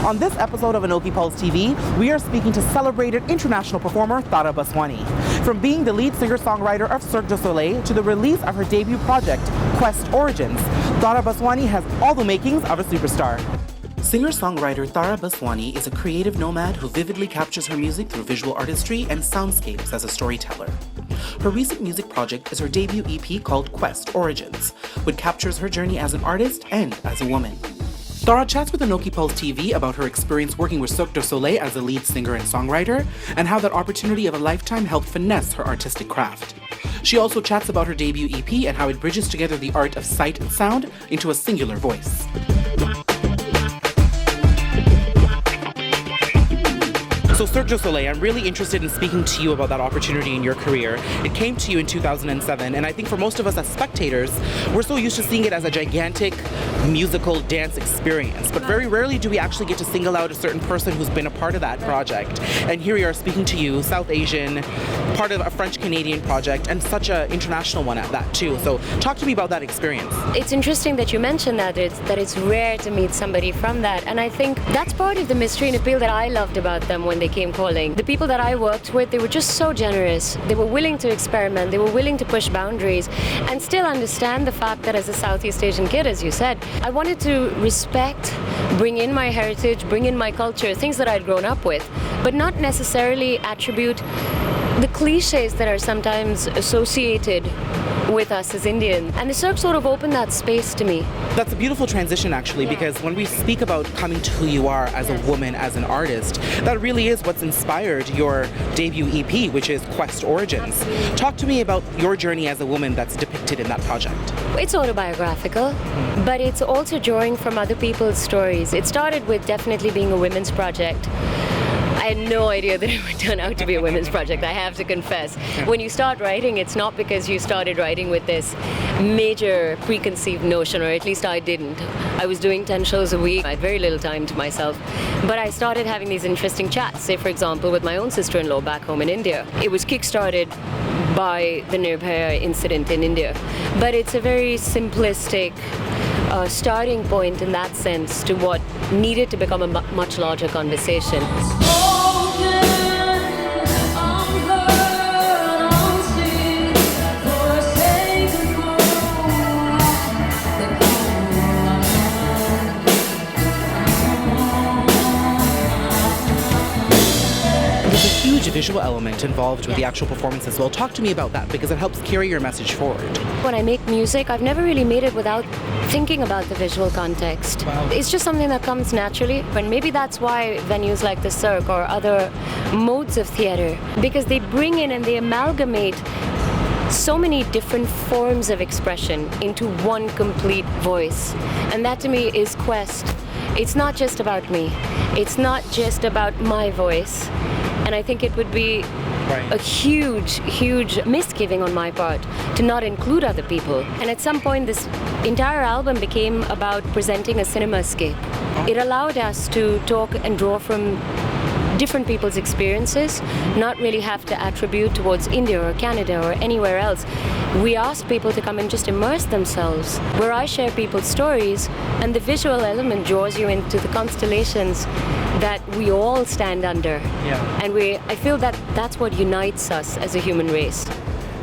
On this episode of ANOKHI PULSE TV, we are speaking to celebrated international performer Tara Baswani. From being the lead singer-songwriter of Cirque Du Soleil to the release of her debut project, Quest Origins, Tara Baswani has all the makings of a superstar. Singer-songwriter Tara Baswani is a creative nomad who vividly captures her music through visual artistry and soundscapes as a storyteller. Her recent music project is her debut EP called Quest Origins, which captures her journey as an artist and as a woman. Tara chats with ANOKHI PULSE TV about her experience working with Cirque Du Soleil as a lead singer and songwriter, and how that opportunity of a lifetime helped finesse her artistic craft. She also chats about her debut EP and how it bridges together the art of sight and sound into a singular voice. So Cirque Du Soleil, I'm really interested in speaking to you about that opportunity in your career. It came to you in 2007, and I think for most of us as spectators, we're so used to seeing it as a gigantic musical dance experience, but very rarely do we actually get to single out a certain person who's been a part of that project. And here we are speaking to you, South Asian, part of a French-Canadian project, and such an international one at that too. So talk to me about that experience. It's interesting that you mentioned that it's rare to meet somebody from that, and I think that's part of the mystery and appeal that I loved about them when they came calling. The people that I worked with, they were just so generous. They were willing to experiment, they were willing to push boundaries, and still understand the fact that as a Southeast Asian kid, as you said, I wanted to respect, bring in my heritage, bring in my culture, things that I'd grown up with, but not necessarily attribute the cliches that are sometimes associated with us as Indians. And the Cirque sort of opened that space to me. That's a beautiful transition actually, because when we speak about coming to who you are as a woman, as an artist, that really is what's inspired your debut EP, which is Quest Origins. Talk to me about your journey as a woman that's depicted in that project. It's autobiographical, but it's also drawing from other people's stories. It started with definitely being a women's project. I had no idea that it would turn out to be a women's project, I have to confess. When you start writing, it's not because you started writing with this major preconceived notion, or at least I didn't. I was doing 10 shows a week, I had very little time to myself, but I started having these interesting chats, say for example with my own sister-in-law back home in India. It was kick-started by the Nirbhaya incident in India, but it's a very simplistic starting point in that sense to what needed to become a much larger conversation. Visual element involved with the actual performance as well. Talk to me about that, because it helps carry your message forward. When I make music, I've never really made it without thinking about the visual context. Wow. It's just something that comes naturally, and maybe that's why venues like the Cirque or other modes of theater, because they bring in and they amalgamate so many different forms of expression into one complete voice. And that to me is Quest. It's not just about me. It's not just about my voice. And I think it would be a huge, huge misgiving on my part to not include other people. And at some point, this entire album became about presenting a cinemascape. It allowed us to talk and draw from different people's experiences, not really have to attribute towards India or Canada or anywhere else. We asked people to come and just immerse themselves, where I share people's stories, and the visual element draws you into the constellations that we all stand under. And I feel that that's what unites us as a human race.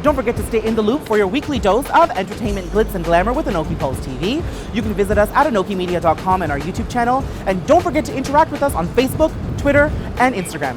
Don't forget to stay in the loop for your weekly dose of entertainment, glitz, and glamour with ANOKHI PULSE TV. You can visit us at anokhimedia.com and our YouTube channel. And don't forget to interact with us on Facebook, Twitter, and Instagram.